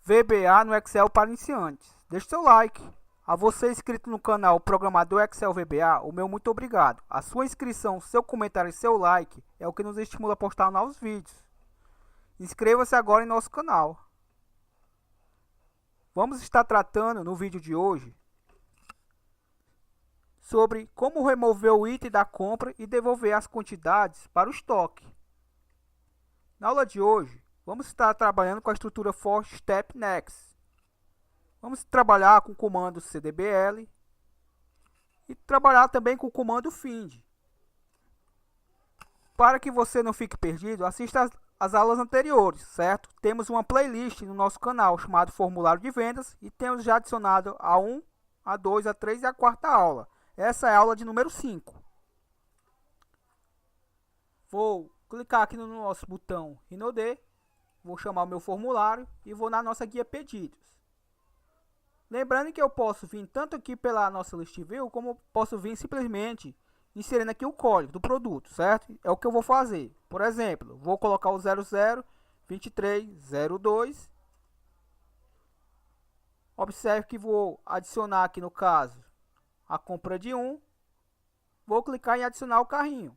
VBA no Excel para iniciantes. Deixe seu like. A você inscrito no canal Programador Excel VBA, o meu muito obrigado. A sua inscrição, seu comentário e seu like é o que nos estimula a postar novos vídeos. Inscreva-se agora em nosso canal. Vamos estar tratando no vídeo de hoje sobre como remover o item da compra e devolver as quantidades para o estoque. Na aula de hoje, vamos estar trabalhando com a estrutura for step next. Vamos trabalhar com o comando cdbl e trabalhar também com o comando find. Para que você não fique perdido, assista as aulas anteriores, certo? Temos uma playlist no nosso canal chamado Formulário de Vendas e temos já adicionado a 1, a 2, a 3 e a quarta aula. Essa é a aula de número 5. Vou clicar aqui no nosso botão Rinode, vou chamar o meu formulário e vou na nossa guia pedidos. Lembrando que eu posso vir tanto aqui pela nossa list view, como posso vir simplesmente inserindo aqui o código do produto, certo? É o que eu vou fazer. Por exemplo, vou colocar o 002302. Observe que vou adicionar aqui no caso a compra de 1. Vou clicar em adicionar o carrinho.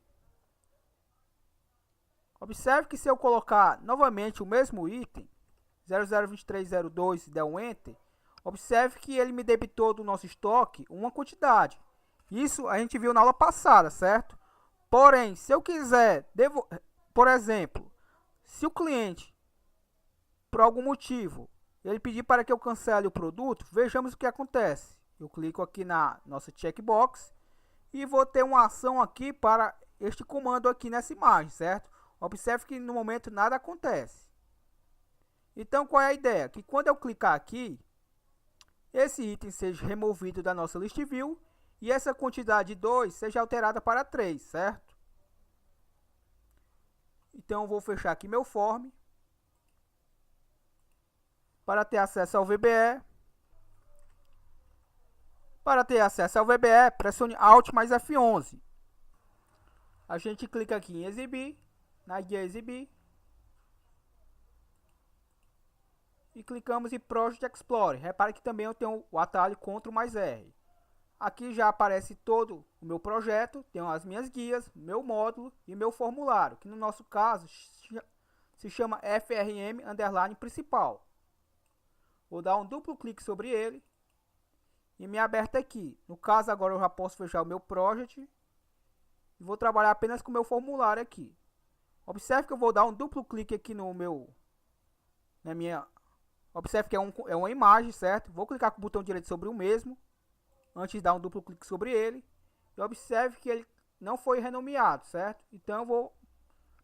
Observe que se eu colocar novamente o mesmo item, 002302 e der um Enter, observe que ele me debitou do nosso estoque uma quantidade. Isso a gente viu na aula passada, certo? Porém, se eu quiser, por exemplo, se o cliente, por algum motivo, ele pedir para que eu cancele o produto, vejamos o que acontece. Eu clico aqui na nossa checkbox e vou ter uma ação aqui para este comando aqui nessa imagem, certo? Observe que no momento nada acontece. Então, qual é a ideia? Que quando eu clicar aqui, esse item seja removido da nossa list view e essa quantidade de 2 seja alterada para 3, certo? Então, eu vou fechar aqui meu form. Para ter acesso ao VBE. Para ter acesso ao VBE, pressione Alt mais F11. A gente clica aqui em exibir, na guia exibir. E clicamos em Project Explorer. Repare que também eu tenho o atalho Ctrl mais R. Aqui já aparece todo o meu projeto, tenho as minhas guias, meu módulo e meu formulário, que no nosso caso se chama FRM underline principal. Vou dar um duplo clique sobre ele e me aberta aqui. No caso agora eu já posso fechar o meu project e vou trabalhar apenas com o meu formulário aqui. Observe que eu vou dar um duplo clique aqui observe que é uma imagem, certo? Vou clicar com o botão direito sobre o mesmo, antes de dar um duplo clique sobre ele. E observe que ele não foi renomeado, certo? Então eu vou,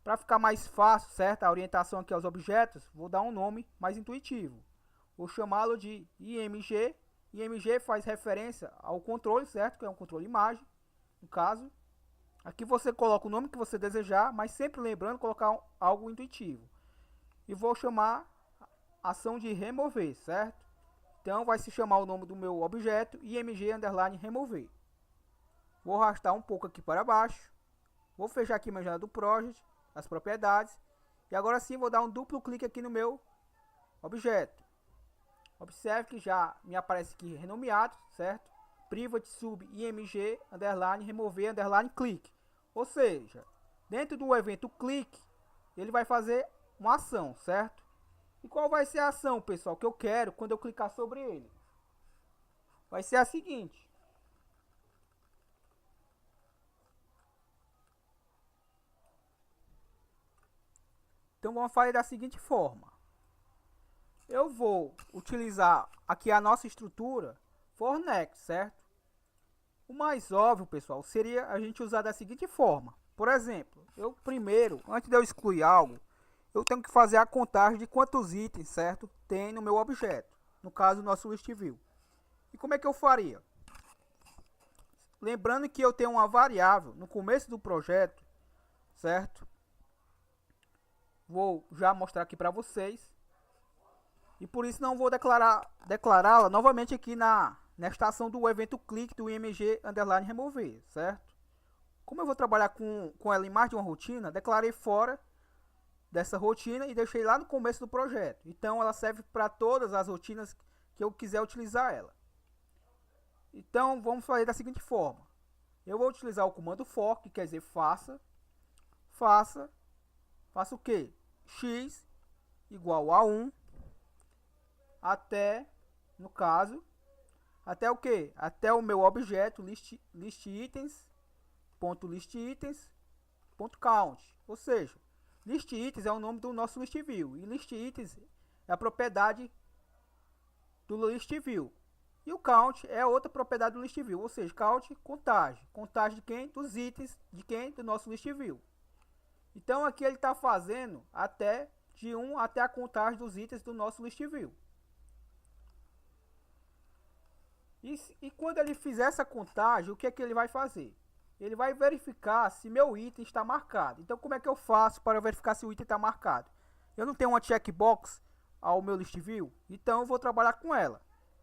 para ficar mais fácil, certo? A orientação aqui aos objetos, vou dar um nome mais intuitivo. Vou chamá-lo de IMG. IMG faz referência ao controle, certo? Que é um controle imagem, no caso. Aqui você coloca o nome que você desejar, mas sempre lembrando colocar algo intuitivo. E vou chamar ação de remover, certo? Então vai se chamar o nome do meu objeto img underline remover. Vou arrastar um pouco aqui para baixo. Vou fechar aqui a janela do project, as propriedades. E agora sim vou dar um duplo clique aqui no meu objeto. Observe que já me aparece aqui renomeado, certo? Private sub img underline remover underline click. Ou seja, dentro do evento click, ele vai fazer uma ação, certo? E qual vai ser a ação, pessoal, que eu quero quando eu clicar sobre ele? Vai ser a seguinte. Então vamos fazer da seguinte forma. Eu vou utilizar aqui a nossa estrutura for next, certo? O mais óbvio, pessoal, seria a gente usar da seguinte forma. Por exemplo, eu primeiro, antes de eu excluir algo, eu tenho que fazer a contagem de quantos itens, certo, tem no meu objeto. No caso, o nosso list view. E como é que eu faria? Lembrando que eu tenho uma variável no começo do projeto, certo? Vou já mostrar aqui para vocês. E por isso não vou declará-la novamente aqui na estação do evento click do img underline remover, certo? Como eu vou trabalhar com ela em mais de uma rotina, declarei fora dessa rotina e deixei lá no começo do projeto. Então ela serve para todas as rotinas que eu quiser utilizar ela. Então vamos fazer da seguinte forma. Eu vou utilizar o comando for, que quer dizer faça o que? X igual a 1 até, no caso, até o que? Até o meu objeto listItens.listItens.count. Ou seja, listItens é o nome do nosso listView e listItens é a propriedade do listView. E o count é outra propriedade do listView, ou seja, count, contagem. Contagem de quem? Dos itens de quem? Do nosso listView. Então aqui ele está fazendo de 1 até a contagem dos itens do nosso listView. E quando ele fizer essa contagem, o que é que ele vai fazer? Ele vai verificar se meu item está marcado. Então como é que eu faço para verificar se o item está marcado? Eu não tenho uma checkbox ao meu listView, então eu vou trabalhar com ela.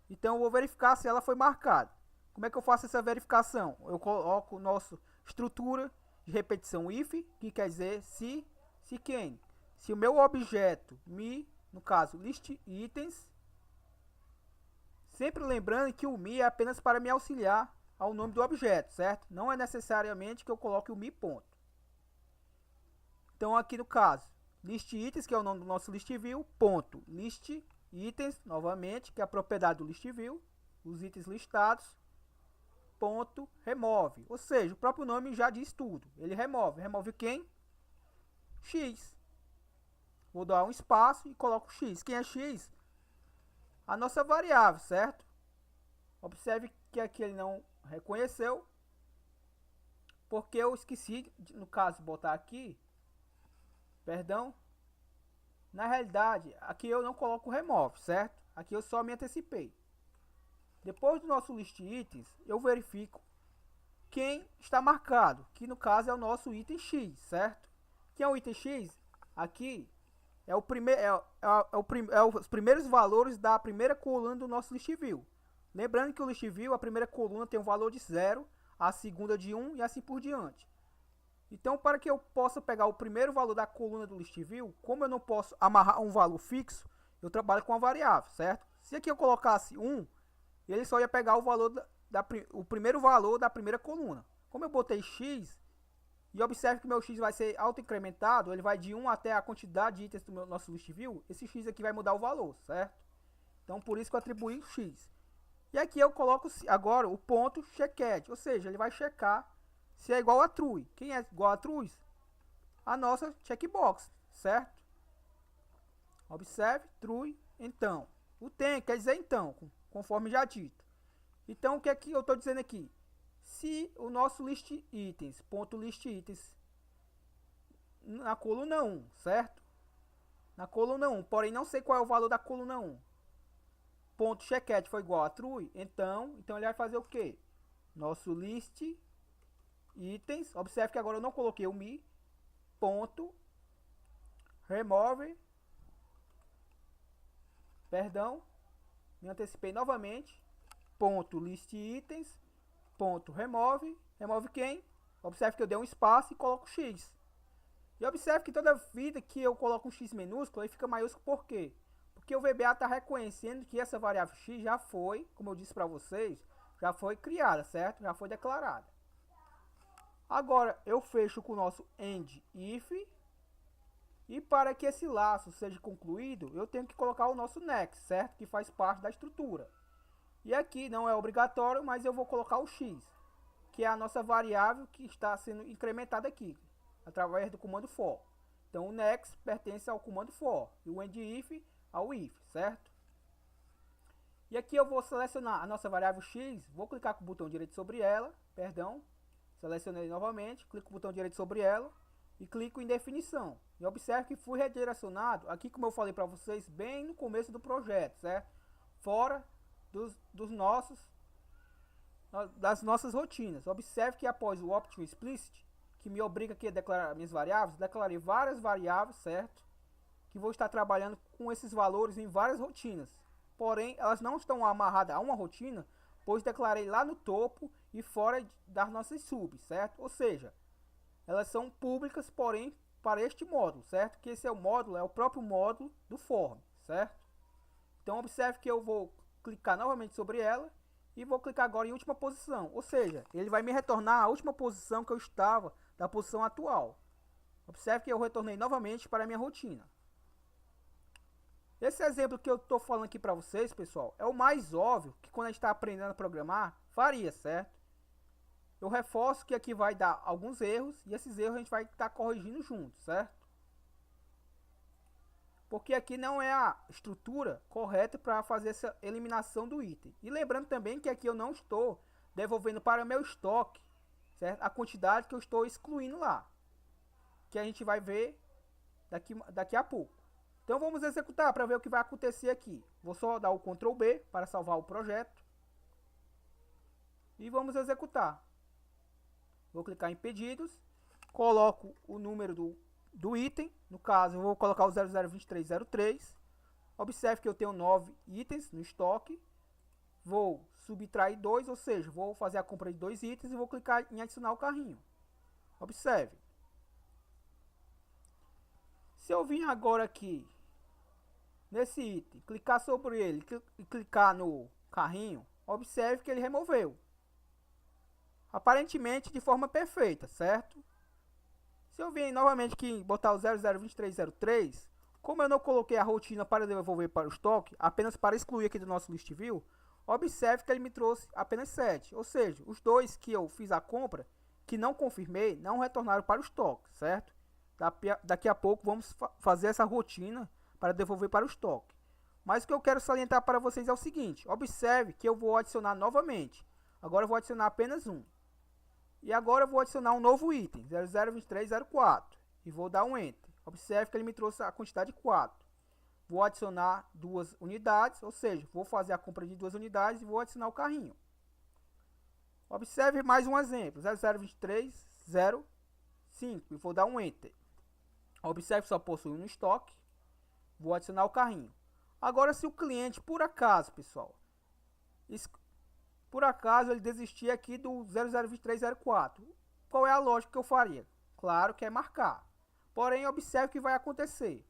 Então eu vou verificar se ela foi marcada. Como é que eu faço essa verificação? Eu coloco nossa estrutura de repetição if, que quer dizer se quem. Se o meu objeto no caso listItens, sempre lembrando que o me é apenas para me auxiliar ao nome do objeto, certo? Não é necessariamente que eu coloque o me ponto. Então aqui no caso, listItens, que é o nome do nosso listView, ponto listItens, novamente, que é a propriedade do listView, os itens listados, ponto remove. Ou seja, o próprio nome já diz tudo. Ele remove. Remove quem? X. Vou dar um espaço e coloco X. Quem é X? A nossa variável, certo? Observe que aqui ele não reconheceu, porque eu esqueci, no caso, botar aqui, perdão. Na realidade, aqui eu não coloco remove, certo? Aqui eu só me antecipei. Depois do nosso listItens, eu verifico quem está marcado, que no caso é o nosso item X, certo? Quem é o item X? Aqui é os primeiros valores da primeira coluna do nosso listView. Lembrando que o listView, a primeira coluna tem um valor de 0, a segunda de 1 e assim por diante. Então, para que eu possa pegar o primeiro valor da coluna do listView, como eu não posso amarrar um valor fixo, eu trabalho com a variável, certo? Se aqui eu colocasse 1, ele só ia pegar o valor o primeiro valor da primeira coluna. Como eu botei x, e observe que meu x vai ser autoincrementado, ele vai de 1 até a quantidade de itens do nosso listView, esse x aqui vai mudar o valor, certo? Então, por isso que eu atribuí x. E aqui eu coloco agora o ponto checked, ou seja, ele vai checar se é igual a true. Quem é igual a true? A nossa checkbox, certo? Observe, true, então. O tem quer dizer então, conforme já dito. Então, o que é que eu estou dizendo aqui? Se o nosso listItens, ponto listItens, na coluna 1, certo? Na coluna 1, porém não sei qual é o valor da coluna 1. Ponto checked foi igual a true, então ele vai fazer o quê? Nosso listItens, observe que agora eu não coloquei o me, ponto, remove, perdão, me antecipei novamente, ponto listItens, ponto remove, remove quem? Observe que eu dei um espaço e coloco x. E observe que toda vida que eu coloco um x minúsculo, ele fica maiúsculo por quê? Porque o VBA está reconhecendo que essa variável x já foi, como eu disse para vocês, já foi criada, certo? Já foi declarada. Agora eu fecho com o nosso end if. E para que esse laço seja concluído, eu tenho que colocar o nosso next, certo? Que faz parte da estrutura. E aqui não é obrigatório, mas eu vou colocar o x, que é a nossa variável que está sendo incrementada aqui, através do comando for. Então o next pertence ao comando for e o end if ao if, certo? E aqui eu vou selecionar a nossa variável x, vou clicar com o botão direito sobre ela, perdão, selecionei novamente, clico com o botão direito sobre ela e clico em definição. E observe que fui redirecionado, aqui como eu falei para vocês, bem no começo do projeto, certo? Fora das nossas rotinas. Observe que após o Option Explicit, que me obriga aqui a declarar minhas variáveis, declarei várias variáveis, certo? Que vou estar trabalhando com esses valores em várias rotinas. Porém, elas não estão amarradas a uma rotina, pois declarei lá no topo e fora das nossas subs, certo? Ou seja, elas são públicas, porém, para este módulo, certo? Que esse é o módulo, é o próprio módulo do form, certo? Então observe que eu vou clicar novamente sobre ela e vou clicar agora em última posição, ou seja, ele vai me retornar a última posição que eu estava da posição atual. Observe que eu retornei novamente para a minha rotina. Esse exemplo que eu estou falando aqui para vocês, pessoal, é o mais óbvio que quando a gente está aprendendo a programar, faria, certo? Eu reforço que aqui vai dar alguns erros e esses erros a gente vai estar corrigindo junto, certo? Porque aqui não é a estrutura correta para fazer essa eliminação do item. E lembrando também que aqui eu não estou devolvendo para o meu estoque, certo? A quantidade que eu estou excluindo lá, que a gente vai ver daqui a pouco. Então vamos executar para ver o que vai acontecer aqui. Vou só dar o Ctrl B para salvar o projeto. E vamos executar. Vou clicar em pedidos. Coloco o número do item. No caso, eu vou colocar o 002303. Observe que eu tenho 9 itens no estoque. Vou subtrair 2, ou seja, vou fazer a compra de 2 itens e vou clicar em adicionar o carrinho. Observe. Se eu vir agora aqui nesse item, clicar sobre ele e clicar no carrinho, observe que ele removeu. Aparentemente de forma perfeita, certo? Se eu vir novamente aqui botar o 002303, como eu não coloquei a rotina para devolver para o estoque, apenas para excluir aqui do nosso list view, observe que ele me trouxe apenas 7. Ou seja, os dois que eu fiz a compra, que não confirmei, não retornaram para o estoque, certo? Daqui a pouco vamos fazer essa rotina para devolver para o estoque. Mas o que eu quero salientar para vocês é o seguinte: observe que eu vou adicionar novamente. Agora eu vou adicionar apenas um. E agora eu vou adicionar um novo item, 002304. E vou dar um Enter. Observe que ele me trouxe a quantidade 4. Vou adicionar 2 unidades, ou seja, vou fazer a compra de 2 unidades e vou adicionar o carrinho. Observe mais um exemplo, 002305. E vou dar um Enter. Observe que só possui um estoque. Vou adicionar o carrinho. Agora, se o cliente, por acaso, pessoal, ele desistir aqui do 002304, qual é a lógica que eu faria? Claro que é marcar. Porém, observe o que vai acontecer.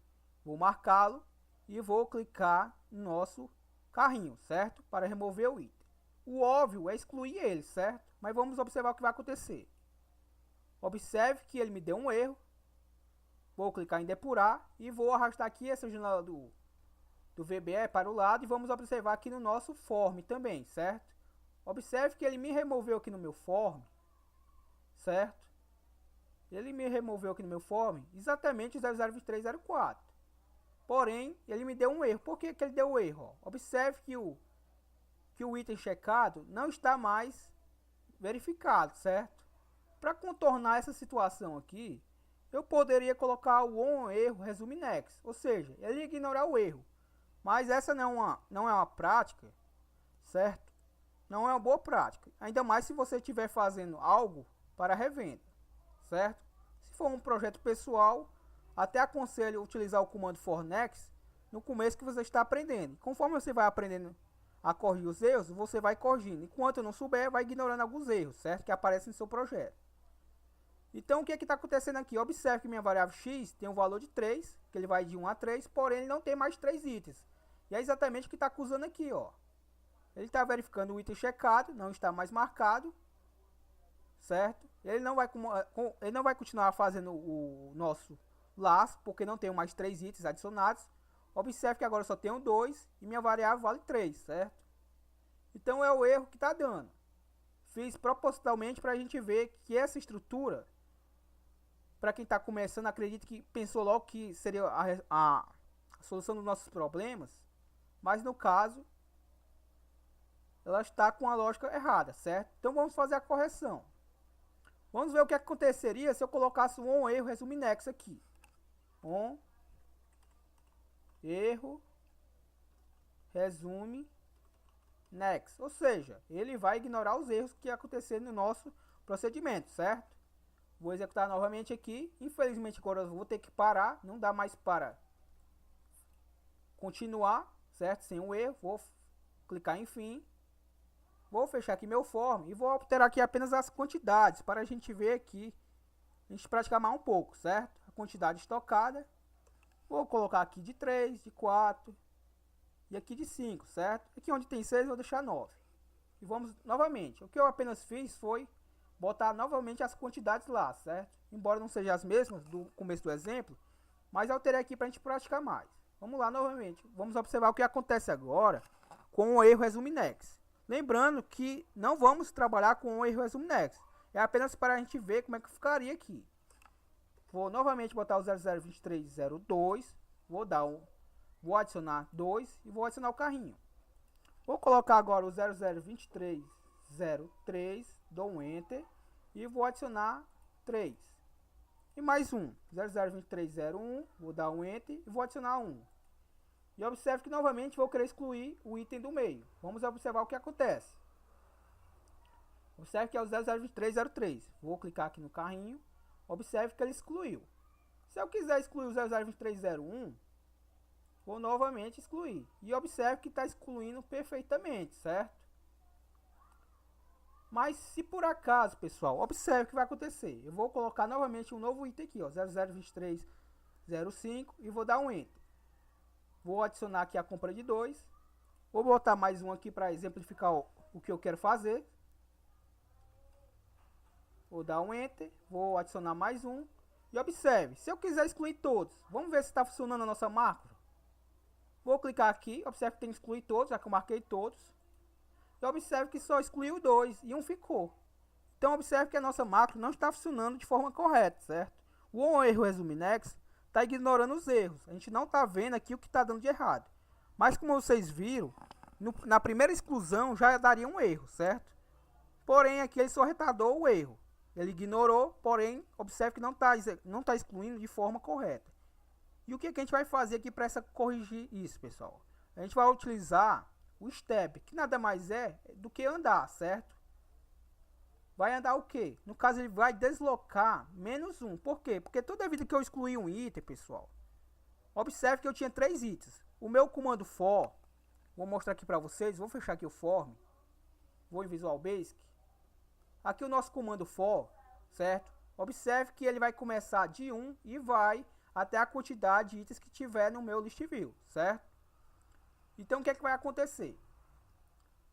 Vou marcá-lo e vou clicar no nosso carrinho, certo? Para remover o item. O óbvio é excluir ele, certo? Mas vamos observar o que vai acontecer. Observe que ele me deu um erro. Vou clicar em depurar e vou arrastar aqui essa janela do VBE para o lado e vamos observar aqui no nosso form também, certo? Observe que ele me removeu aqui no meu form, certo? Ele me removeu aqui no meu form exatamente o 002304. Porém, ele me deu um erro. Por que ele deu um erro? Observe que o item checado não está mais verificado, certo? Para contornar essa situação aqui, eu poderia colocar o on erro resume next, ou seja, ele ignorar o erro. Mas essa não é uma prática, certo? Não é uma boa prática, ainda mais se você estiver fazendo algo para revenda, certo? Se for um projeto pessoal, até aconselho utilizar o comando for next no começo que você está aprendendo. Conforme você vai aprendendo a corrigir os erros, você vai corrigindo. Enquanto não souber, vai ignorando alguns erros, certo? Que aparecem no seu projeto. Então, o que está acontecendo aqui? Observe que minha variável x tem um valor de 3, que ele vai de 1 a 3, porém ele não tem mais 3 itens. E é exatamente o que está acusando aqui, ó. Ele está verificando o item checado, não está mais marcado, certo? Ele não vai continuar fazendo o nosso laço, porque não tem mais 3 itens adicionados. Observe que agora eu só tenho 2 e minha variável vale 3, certo? Então é o erro que está dando. Fiz propositalmente para a gente ver que essa estrutura, para quem está começando, acredito que pensou logo que seria a solução dos nossos problemas, mas no caso ela está com a lógica errada, certo? Então vamos fazer a correção. Vamos ver o que aconteceria se eu colocasse um on erro resume next aqui. On erro resume next, ou seja, ele vai ignorar os erros que aconteceram no nosso procedimento, certo? Vou executar novamente aqui. Infelizmente agora eu vou ter que parar, não dá mais para continuar, certo? Sem um erro, vou clicar em fim. Vou fechar aqui meu form e vou alterar aqui apenas as quantidades para a gente ver aqui, a gente praticar mais um pouco, certo? A quantidade estocada. Vou colocar aqui de 3, de 4 e aqui de 5, certo? Aqui onde tem 6 vou deixar 9. E vamos novamente. O que eu apenas fiz foi botar novamente as quantidades lá, certo? Embora não sejam as mesmas do começo do exemplo, mas alterei aqui para a gente praticar mais. Vamos lá novamente. Vamos observar o que acontece agora com o erro resume next. Lembrando que não vamos trabalhar com o erro resume next. É apenas para a gente ver como é que ficaria aqui. Vou novamente botar o 002302. Vou adicionar 2 e vou adicionar o carrinho. Vou colocar agora o 002303, dou um Enter e vou adicionar 3. E mais um, 002301, vou dar um Enter e vou adicionar 1. E observe que novamente vou querer excluir o item do meio. Vamos observar o que acontece. Observe que é o 002303. Vou clicar aqui no carrinho. Observe que ele excluiu. Se eu quiser excluir o 002301, vou novamente excluir. E observe que está excluindo perfeitamente, certo? Mas se por acaso, pessoal, observe o que vai acontecer. Eu vou colocar novamente um novo item aqui, ó, 002305 e vou dar um Enter. Vou adicionar aqui a compra de 2. Vou botar mais um aqui para exemplificar o que eu quero fazer. Vou dar um Enter, vou adicionar mais um. E observe, se eu quiser excluir todos, vamos ver se está funcionando a nossa macro. Vou clicar aqui, observe que tem que excluir todos, já que eu marquei todos. E observe que só excluiu 2 e um ficou. Então observe que a nossa macro não está funcionando de forma correta, certo? O erro resume next está ignorando os erros. A gente não está vendo aqui o que está dando de errado. Mas como vocês viram, na primeira exclusão já daria um erro, certo? Porém aqui ele só retardou o erro. Ele ignorou, porém observe que não está excluindo de forma correta. E o que a gente vai fazer aqui para corrigir isso, pessoal? A gente vai utilizar o step, que nada mais é do que andar, certo? Vai andar o quê? No caso, ele vai deslocar menos um. Por quê? Porque toda vez que eu excluir um item, pessoal, observe que eu tinha 3 itens. O meu comando for, vou mostrar aqui para vocês, vou fechar aqui o form, vou em Visual Basic. Aqui o nosso comando for, certo? Observe que ele vai começar de 1 e vai até a quantidade de itens que tiver no meu list view, certo? Então o que é que vai acontecer?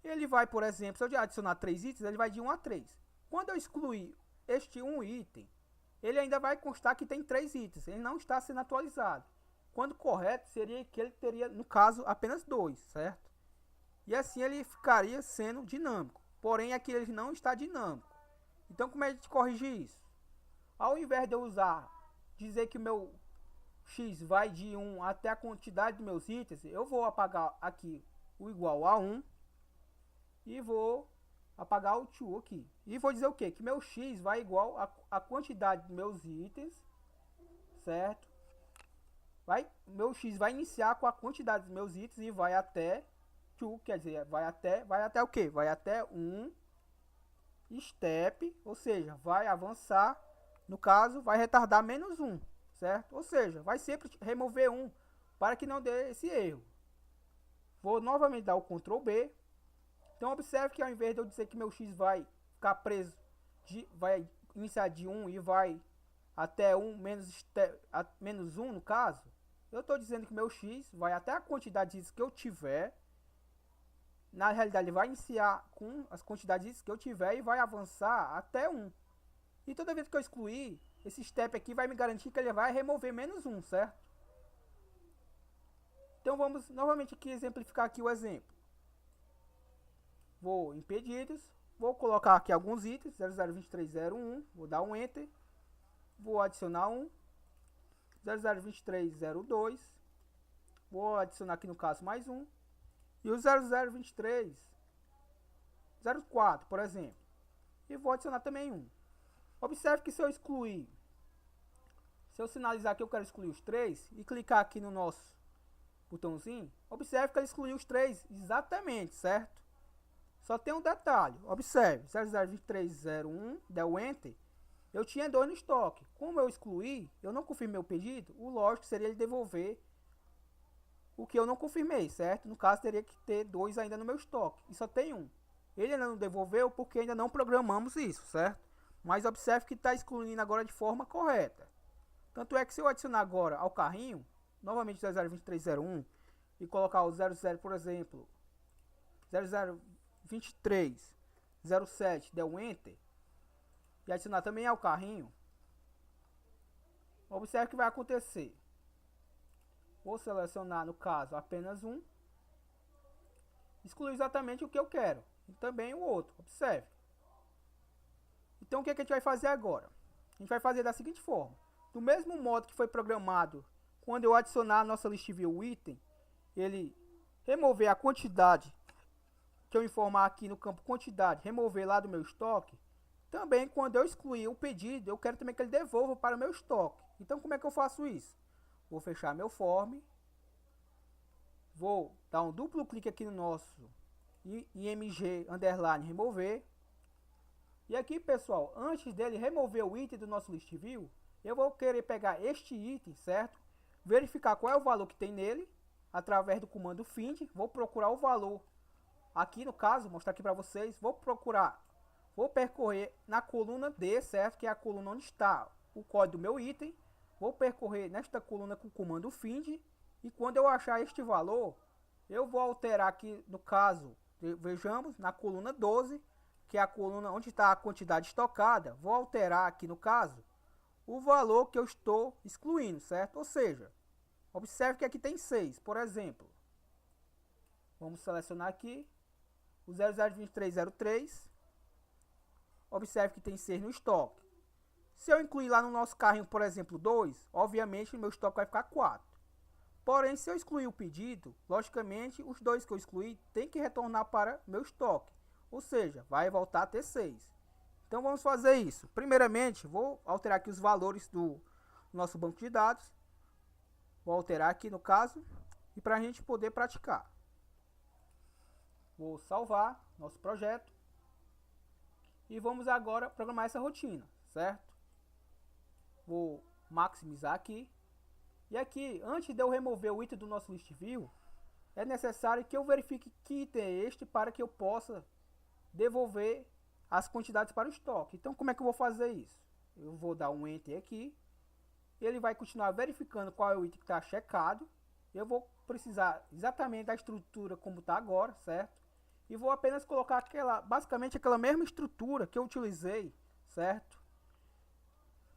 Ele vai, por exemplo, se eu adicionar 3 itens, ele vai de 1 a 3. Quando eu excluir este um item, ele ainda vai constar que tem 3 itens, ele não está sendo atualizado. Quando correto seria que ele teria, no caso, apenas 2, certo? E assim ele ficaria sendo dinâmico. Porém aqui ele não está dinâmico. Então como é que a gente corrige isso? Ao invés de eu dizer que o meu x vai de 1 até a quantidade dos meus itens, eu vou apagar aqui o igual a 1 e vou apagar o to aqui. E vou dizer o que? Que meu x vai igual a quantidade dos meus itens, certo? Meu x vai iniciar com a quantidade dos meus itens e vai até to, quer dizer, vai até o que? Vai até um step, ou seja, vai avançar, no caso, vai retardar menos 1. Certo? Ou seja, vai sempre remover 1 para que não dê esse erro. Vou novamente dar o Ctrl B. Então observe que ao invés de eu dizer que meu x vai ficar preso, vai iniciar de 1 e vai até 1 menos 1 no caso, eu estou dizendo que meu x vai até a quantidade de itens que eu tiver. Na realidade ele vai iniciar com as quantidades de itens que eu tiver e vai avançar até 1. E toda vez que eu excluir, esse step aqui vai me garantir que ele vai remover menos 1, certo? Então vamos novamente aqui exemplificar aqui o exemplo. Vou em pedidos, vou colocar aqui alguns itens, 002301, vou dar um Enter, vou adicionar um, 002302, vou adicionar aqui no caso mais um, e o 002304, por exemplo, e vou adicionar também um. Observe que se eu sinalizar que eu quero excluir os 3 e clicar aqui no nosso botãozinho, observe que ele excluiu os 3 exatamente, certo? Só tem um detalhe, observe, 002301, deu Enter, eu tinha 2 no estoque. Como eu excluí, eu não confirmei o pedido, o lógico seria ele devolver o que eu não confirmei, certo? No caso, teria que ter 2 ainda no meu estoque, e só tem um. Ele ainda não devolveu porque ainda não programamos isso, certo? Mas observe que está excluindo agora de forma correta. Tanto é que se eu adicionar agora ao carrinho, novamente 002301, e colocar o 00, por exemplo, 002307, der um Enter, e adicionar também ao carrinho, observe o que vai acontecer. Vou selecionar, no caso, apenas um, excluir exatamente o que eu quero, e também o outro, observe. Então o que a gente vai fazer agora? A gente vai fazer da seguinte forma: do mesmo modo que foi programado quando eu adicionar a nossa list view item, ele remover a quantidade que eu informar aqui no campo quantidade, remover lá do meu estoque, também quando eu excluir o pedido, eu quero também que ele devolva para o meu estoque. Então como é que eu faço isso? Vou fechar meu form, vou dar um duplo clique aqui no nosso img underline remover. E aqui, pessoal, antes dele remover o item do nosso list view, eu vou querer pegar este item, certo? Verificar qual é o valor que tem nele, através do comando find. Vou procurar o valor aqui, no caso, mostrar aqui para vocês. Vou percorrer na coluna D, certo? Que é a coluna onde está o código do meu item. Vou percorrer nesta coluna com o comando find. E quando eu achar este valor, eu vou alterar aqui, no caso, vejamos, na coluna 12, que é a coluna onde está a quantidade estocada. Vou alterar aqui, no caso, o valor que eu estou excluindo, certo? Ou seja, observe que aqui tem 6, por exemplo. Vamos selecionar aqui o 002303. Observe que tem 6 no estoque. Se eu incluir lá no nosso carrinho, por exemplo, 2, obviamente o meu estoque vai ficar 4. Porém, se eu excluir o pedido, logicamente os 2 que eu excluí tem que retornar para meu estoque. Ou seja, vai voltar a ter 6. Então vamos fazer isso. Primeiramente, vou alterar aqui os valores do nosso banco de dados. Vou alterar aqui no caso, e para a gente poder praticar. Vou salvar nosso projeto. E vamos agora programar essa rotina, certo? Vou maximizar aqui. E aqui, antes de eu remover o item do nosso list view, é necessário que eu verifique que item é este para que eu possa devolver as quantidades para o estoque. Então como é que eu vou fazer isso? Eu vou dar um Enter aqui. Ele vai continuar verificando qual é o item que está checado. Eu vou precisar exatamente da estrutura como está agora, certo? E vou apenas colocar basicamente aquela mesma estrutura que eu utilizei, certo?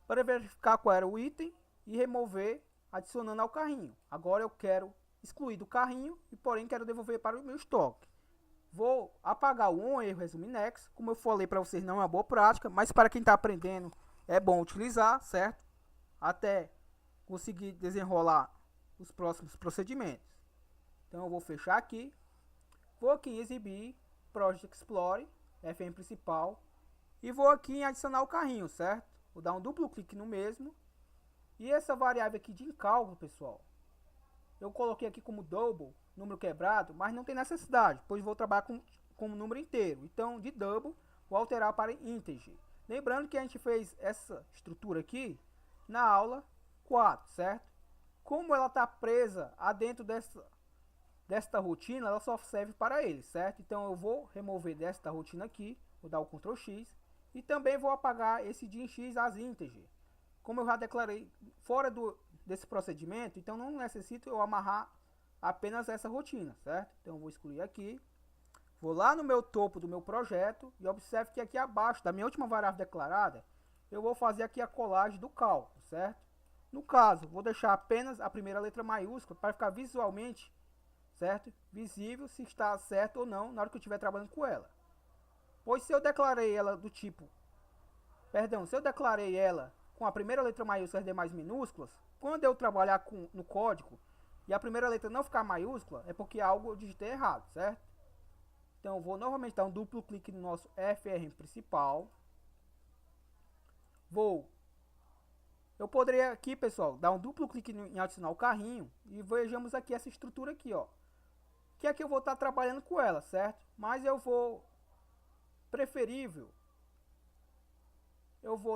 Para verificar qual era o item e remover, adicionando ao carrinho. Agora eu quero excluir do carrinho e porém quero devolver para o meu estoque. Vou apagar o on erro resume next. Como eu falei para vocês, não é uma boa prática, mas para quem está aprendendo é bom utilizar, certo? Até conseguir desenrolar os próximos procedimentos. Então eu vou fechar aqui. Vou aqui em exibir, Project Explorer, FM principal. E vou aqui em adicionar o carrinho, certo? Vou dar um duplo clique no mesmo. E essa variável aqui de cálculo, pessoal, eu coloquei aqui como double, número quebrado, mas não tem necessidade, pois vou trabalhar com número inteiro. Então, de double, vou alterar para integer. Lembrando que a gente fez essa estrutura aqui na aula 4, certo? Como ela está presa dentro desta rotina, ela só serve para ele, certo? Então, eu vou remover desta rotina aqui, vou dar o Ctrl X, e também vou apagar esse de x as integer. Como eu já declarei fora desse procedimento, então não necessito eu amarrar apenas essa rotina, certo? Então eu vou excluir aqui, vou lá no meu topo do meu projeto e observe que aqui abaixo da minha última variável declarada, eu vou fazer aqui a colagem do cálculo, certo? No caso, vou deixar apenas a primeira letra maiúscula para ficar visualmente, certo? Visível se está certo ou não na hora que eu estiver trabalhando com ela. Pois se eu declarei ela do tipo, se eu declarei ela com a primeira letra maiúscula e as demais minúsculas, quando eu trabalhar no código e a primeira letra não ficar maiúscula, é porque algo eu digitei errado, certo? Então eu vou novamente dar um duplo clique no nosso FRM principal. Eu poderia aqui, pessoal, dar um duplo clique em adicionar o carrinho e vejamos aqui essa estrutura aqui, ó. Que aqui eu vou estar trabalhando com ela, certo? Mas eu vou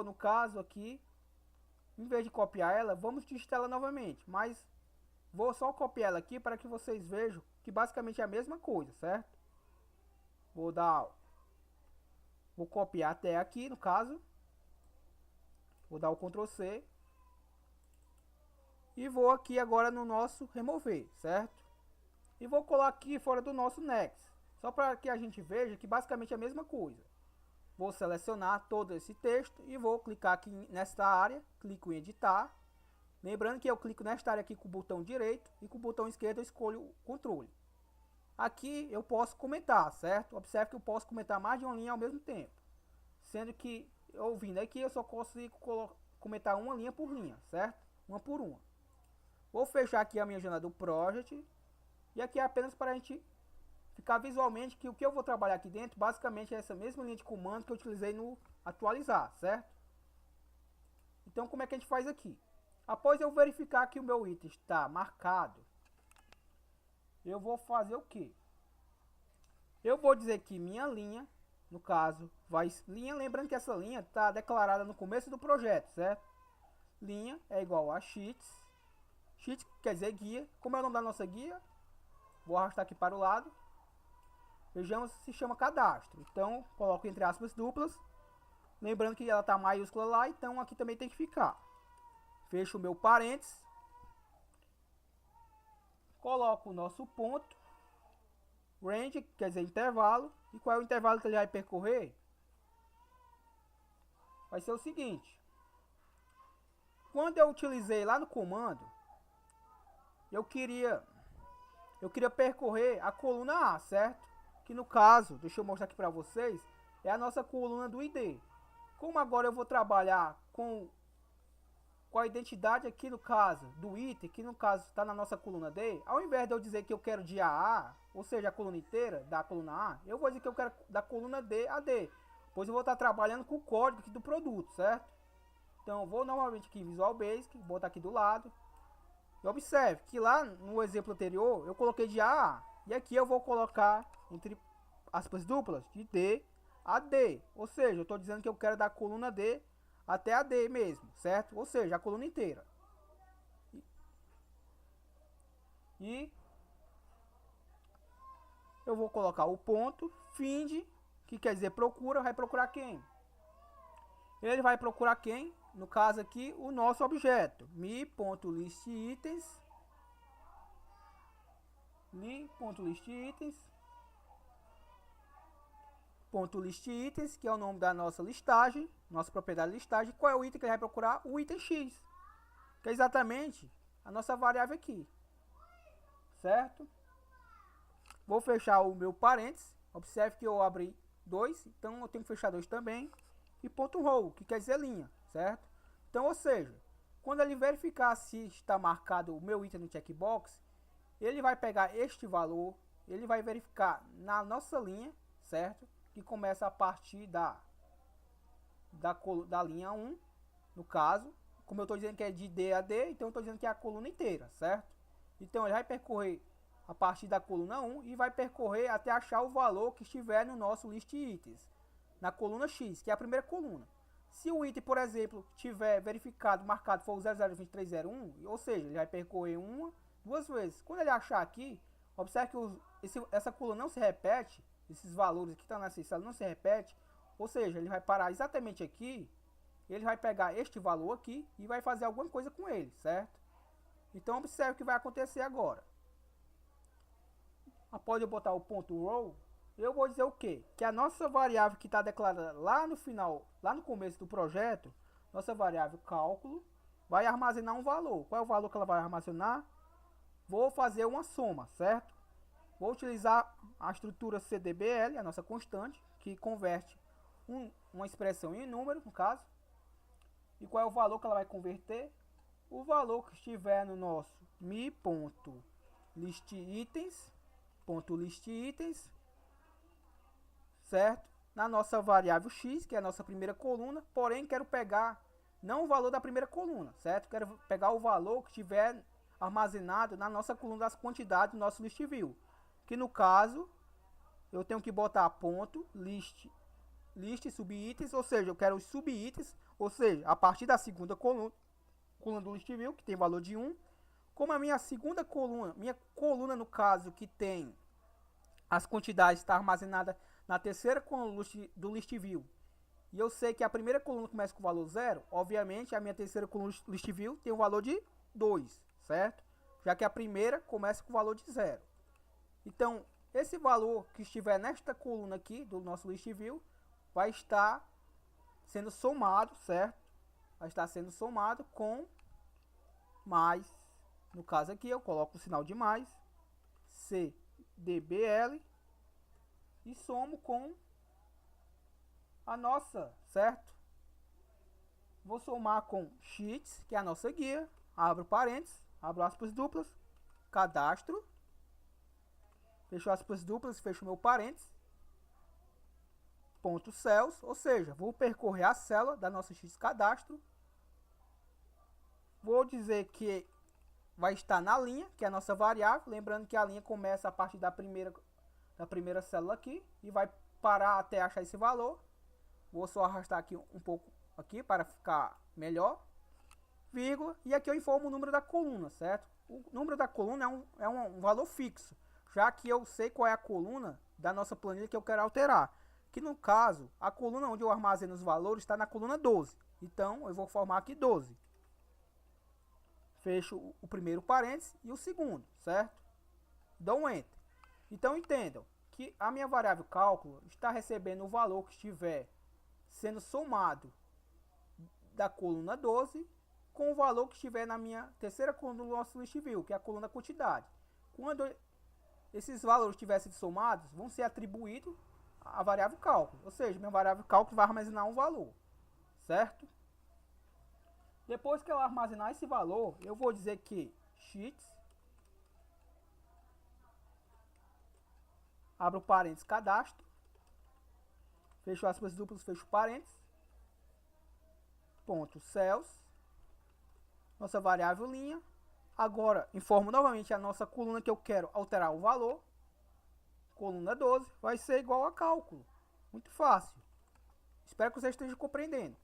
no caso aqui, em vez de copiar ela, vamos digitar ela novamente, mas vou só copiar ela aqui para que vocês vejam que basicamente é a mesma coisa, certo? Vou copiar até aqui, no caso, vou dar o Ctrl C, E vou aqui agora no nosso remover, certo? E vou colar aqui fora do nosso next, só para que a gente veja que basicamente é a mesma coisa. Vou selecionar todo esse texto e vou clicar aqui nesta área, clico em editar. Lembrando que eu clico nesta área aqui com o botão direito e com o botão esquerdo eu escolho o controle. Aqui eu posso comentar, certo? Observe que eu posso comentar mais de uma linha ao mesmo tempo. Sendo que, ouvindo aqui, eu só consigo comentar uma linha por linha, certo? Uma por uma. Vou fechar aqui a minha janela do Project. E aqui é apenas para a gente ficar visualmente que o que eu vou trabalhar aqui dentro, basicamente é essa mesma linha de comando que eu utilizei no atualizar, certo? Então, como é que a gente faz aqui? Após eu verificar que o meu item está marcado, eu vou fazer o que? Eu vou dizer que minha linha, no caso, linha, lembrando que essa linha está declarada no começo do projeto, certo? Linha é igual a sheets. Sheets quer dizer guia. Como é o nome da nossa guia? Vou arrastar aqui para o lado. Vejamos se chama cadastro. Então, coloco entre aspas duplas. Lembrando que ela está maiúscula lá, então aqui também tem que ficar. Fecho o meu parênteses. Coloco o nosso ponto. Range, quer dizer intervalo. E qual é o intervalo que ele vai percorrer? Vai ser o seguinte. Quando eu utilizei lá no comando, eu queria percorrer a coluna A, certo? Que no caso, deixa eu mostrar aqui para vocês, é a nossa coluna do ID. Como agora eu vou trabalhar com a identidade aqui no caso do item, que no caso está na nossa coluna D, ao invés de eu dizer que eu quero de A a A, ou seja, a coluna inteira da coluna A, eu vou dizer que eu quero da coluna D a D, pois eu vou estar trabalhando com o código aqui do produto, certo? Então, vou novamente aqui em Visual Basic, botar aqui do lado. E observe que lá no exemplo anterior, eu coloquei de A a A. E aqui eu vou colocar, entre aspas duplas, de D a D. Ou seja, eu estou dizendo que eu quero da coluna D até a D mesmo, certo? Ou seja, a coluna inteira. E eu vou colocar o ponto, find, que quer dizer procura, vai procurar quem? Ele vai procurar quem? No caso aqui, o nosso objeto, mi.listItens, mi.listItens, que é o nome da nossa listagem, nossa propriedade de listagem. Qual é o item que ele vai procurar? O item X, que é exatamente a nossa variável aqui, certo? Vou fechar o meu parênteses, observe que eu abri 2, então eu tenho que fechar 2 também. E ponto row, que quer dizer linha, certo? Então, ou seja, quando ele verificar se está marcado o meu item no checkbox, ele vai pegar este valor, ele vai verificar na nossa linha, certo? Que começa a partir da linha 1, no caso. Como eu estou dizendo que é de D a D, então eu estou dizendo que é a coluna inteira, certo? Então, ele vai percorrer a partir da coluna 1 e vai percorrer até achar o valor que estiver no nosso list itens, na coluna X, que é a primeira coluna. Se o item, por exemplo, tiver verificado, marcado, for o 002301, ou seja, ele vai percorrer duas vezes. Quando ele achar aqui, observe que essa coluna não se repete, esses valores que estão nessa célula não se repete, ou seja, ele vai parar exatamente aqui, ele vai pegar este valor aqui e vai fazer alguma coisa com ele, certo? Então, observe o que vai acontecer agora. Após eu botar o ponto row, eu vou dizer o quê? Que a nossa variável que está declarada lá no final, lá no começo do projeto, nossa variável cálculo, vai armazenar um valor. Qual é o valor que ela vai armazenar? Vou fazer uma soma, certo? Vou utilizar a estrutura CDBL, a nossa constante, que converte uma expressão em número, no caso. E qual é o valor que ela vai converter? O valor que estiver no nosso mi.listItens, certo? Na nossa variável x, que é a nossa primeira coluna, porém quero pegar não o valor da primeira coluna, certo? Quero pegar o valor que estiver armazenado na nossa coluna das quantidades do nosso list view, que no caso eu tenho que botar ponto list subitens, ou seja, eu quero os subitens, ou seja, a partir da segunda coluna do list view, que tem valor de 1. Como a minha segunda coluna, minha coluna no caso que tem as quantidades, está armazenada na terceira coluna do list view, e eu sei que a primeira coluna começa com o valor 0, obviamente a minha terceira coluna do list view tem um valor de 2, certo? Já que a primeira começa com o valor de 0. Então, esse valor que estiver nesta coluna aqui do nosso list view vai estar sendo somado, certo? Vai estar sendo somado com mais, no caso aqui eu coloco o sinal de mais, CDBL, e somo com a nossa, certo? Vou somar com sheets, que é a nossa guia, abro parênteses, abro aspas duplas, cadastro, fecho aspas duplas, fecho meu parênteses, ponto cells, ou seja, vou percorrer a célula da nossa sheets cadastro, vou dizer que vai estar na linha, que é a nossa variável, lembrando que a linha começa a partir da primeira célula aqui e vai parar até achar esse valor. Vou só arrastar aqui um pouco aqui para ficar melhor, vírgula, e aqui eu informo o número da coluna, certo? O número da coluna é um valor fixo, já que eu sei qual é a coluna da nossa planilha que eu quero alterar, que no caso, a coluna onde eu armazeno os valores está na coluna 12, então eu vou formar aqui 12. Fecho o primeiro parênteses e o segundo, certo? Dou um Enter. Então entendam que a minha variável cálculo está recebendo o valor que estiver sendo somado da coluna 12 com o valor que estiver na minha terceira coluna do nosso list view, que é a coluna quantidade. Quando esses valores estiverem somados, vão ser atribuídos à variável cálculo, ou seja, minha variável cálculo vai armazenar um valor, certo? Depois que ela armazenar esse valor, eu vou dizer que sheets, abro parênteses, cadastro, fecho aspas duplas, fecho parênteses, ponto cells, nossa variável linha. Agora informo novamente a nossa coluna que eu quero alterar o valor, coluna 12, vai ser igual a cálculo. Muito fácil. Espero que vocês estejam compreendendo.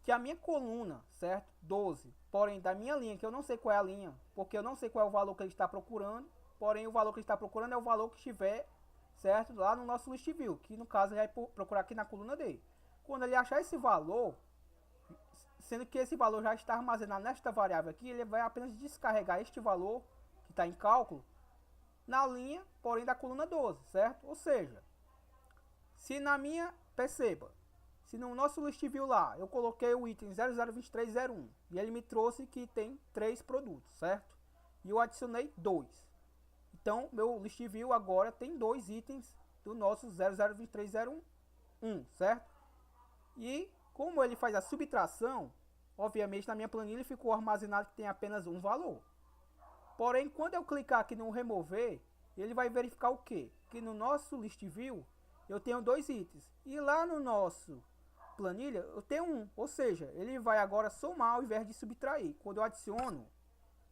Que a minha coluna, certo? 12, porém da minha linha, que eu não sei qual é a linha, porque eu não sei qual é o valor que ele está procurando, porém o valor que ele está procurando é o valor que estiver, certo? Lá no nosso list view, que no caso ele vai procurar aqui na coluna dele. Quando ele achar esse valor, sendo que esse valor já está armazenado nesta variável aqui, ele vai apenas descarregar este valor, que está em cálculo, na linha, porém da coluna 12, certo? Ou seja, se na minha, perceba, se no nosso list view lá, eu coloquei o item 002301 e ele me trouxe que tem 3 produtos, certo? E eu adicionei 2. Então, meu list view agora tem 2 itens do nosso 002301, certo? E como ele faz a subtração, obviamente na minha planilha ficou armazenado que tem apenas um valor. Porém, quando eu clicar aqui no remover, ele vai verificar o quê? Que no nosso list view eu tenho 2 itens. E lá no nosso planilha eu tenho um. Ou seja, ele vai agora somar ao invés de subtrair. Quando eu adiciono,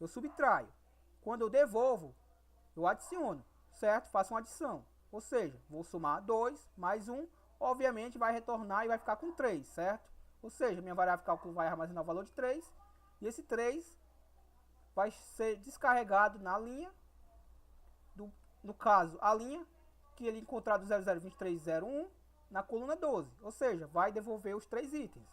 eu subtraio. Quando eu devolvo, eu adiciono. Certo? Faço uma adição. Ou seja, vou somar 2 mais 1. Obviamente vai retornar e vai ficar com 3, certo? Ou seja, minha variável cálculo vai armazenar o valor de 3. E esse 3 vai ser descarregado na linha, no caso, a linha que ele encontrar do 002301 na coluna 12. Ou seja, vai devolver os 3 itens.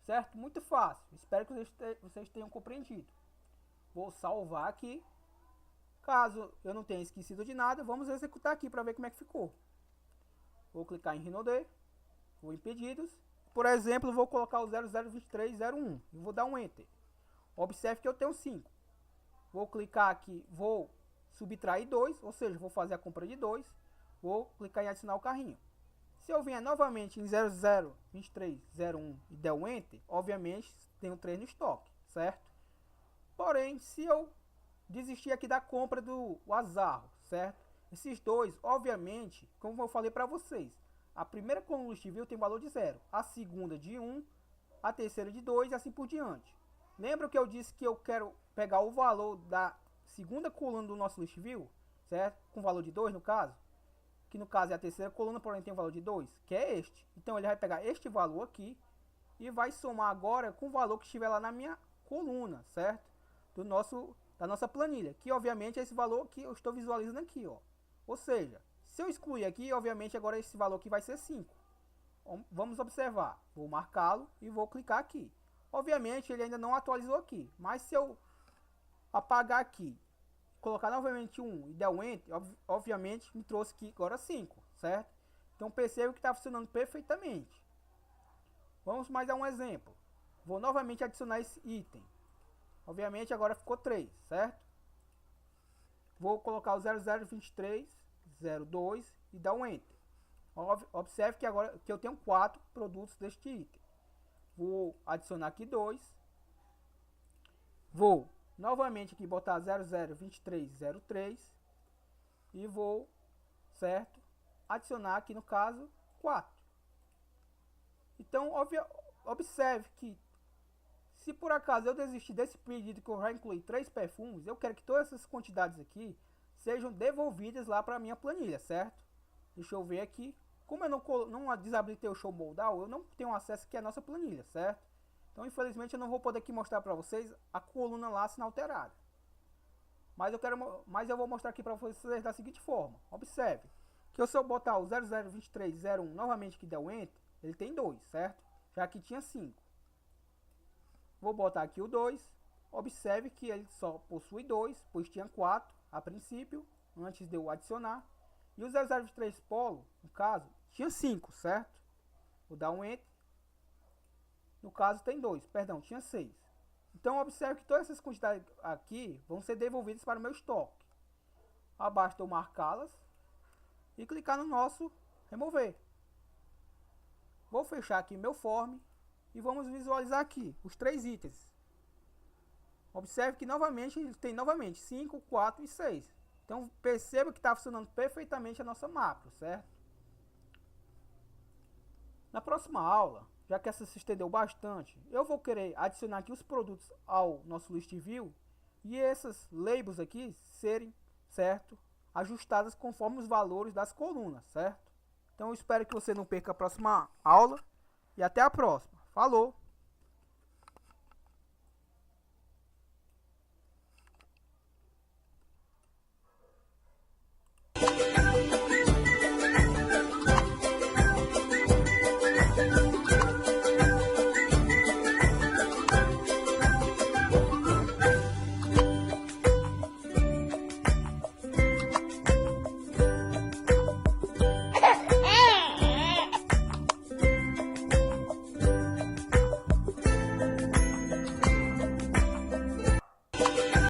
Certo? Muito fácil. Espero que vocês tenham compreendido. Vou salvar aqui. Caso eu não tenha esquecido de nada, vamos executar aqui para ver como é que ficou. Vou clicar em Renode, vou em pedidos. Por exemplo, vou colocar o 002301 e vou dar um Enter. Observe que eu tenho 5. Vou clicar aqui, vou subtrair 2, ou seja, vou fazer a compra de 2. Vou clicar em adicionar o carrinho. Se eu vier novamente em 002301 e der um Enter, obviamente tenho 3 no estoque, certo? Porém, se eu desistir aqui da compra do Azarro, certo? Esses dois, obviamente, como eu falei para vocês, a primeira coluna list view tem valor de 0, a segunda de 1, a terceira de 2 e assim por diante. Lembra que eu disse que eu quero pegar o valor da segunda coluna do nosso list view, certo? Com valor de 2 no caso, que no caso é a terceira coluna, porém tem um valor de 2, que é este. Então ele vai pegar este valor aqui e vai somar agora com o valor que estiver lá na minha coluna, certo? Da nossa planilha, que obviamente é esse valor que eu estou visualizando aqui, ó. Ou seja, se eu excluir aqui, obviamente agora esse valor aqui vai ser 5. Vamos observar. Vou marcá-lo e vou clicar aqui. Obviamente ele ainda não atualizou aqui, mas se eu apagar aqui, colocar novamente 1 e der um Enter, obviamente me trouxe aqui agora 5, certo? Então perceba que está funcionando perfeitamente. Vamos mais a um exemplo. Vou novamente adicionar esse item. Obviamente agora ficou 3, certo? Vou colocar o 002302 e dar um Enter. Observe que agora que eu tenho 4 produtos deste item. Vou adicionar aqui 2. Vou novamente aqui botar 002303 e vou, certo, adicionar aqui no caso 4. Então observe que se por acaso eu desistir desse pedido que eu já incluí 3 perfumes, eu quero que todas essas quantidades aqui sejam devolvidas lá para a minha planilha, certo? Deixa eu ver aqui. Como eu não desabilitei o Show Mode All, eu não tenho acesso aqui à nossa planilha, certo? Então, infelizmente, eu não vou poder aqui mostrar para vocês a coluna lá inalterada. Mas eu vou mostrar aqui para vocês da seguinte forma. Observe que se eu botar o 002301 novamente que der o Enter, ele tem 2, certo? Já que tinha 5. Vou botar aqui o 2. Observe que ele só possui 2, pois tinha 4 a princípio, antes de eu adicionar. E o 0023 Polo, no caso, tinha 5, certo? Vou dar um Enter. No caso tem 2, perdão, tinha 6. Então observe que todas essas quantidades aqui vão ser devolvidas para o meu estoque. Basta eu marcá-las e clicar no nosso remover. Vou fechar aqui meu form e vamos visualizar aqui os 3 itens. Observe que novamente ele tem 5, 4 e 6. Então perceba que está funcionando perfeitamente a nossa macro, certo? Na próxima aula, já que essa se estendeu bastante, eu vou querer adicionar aqui os produtos ao nosso list view e essas labels aqui serem, certo, ajustadas conforme os valores das colunas, certo? Então eu espero que você não perca a próxima aula e até a próxima. Falou!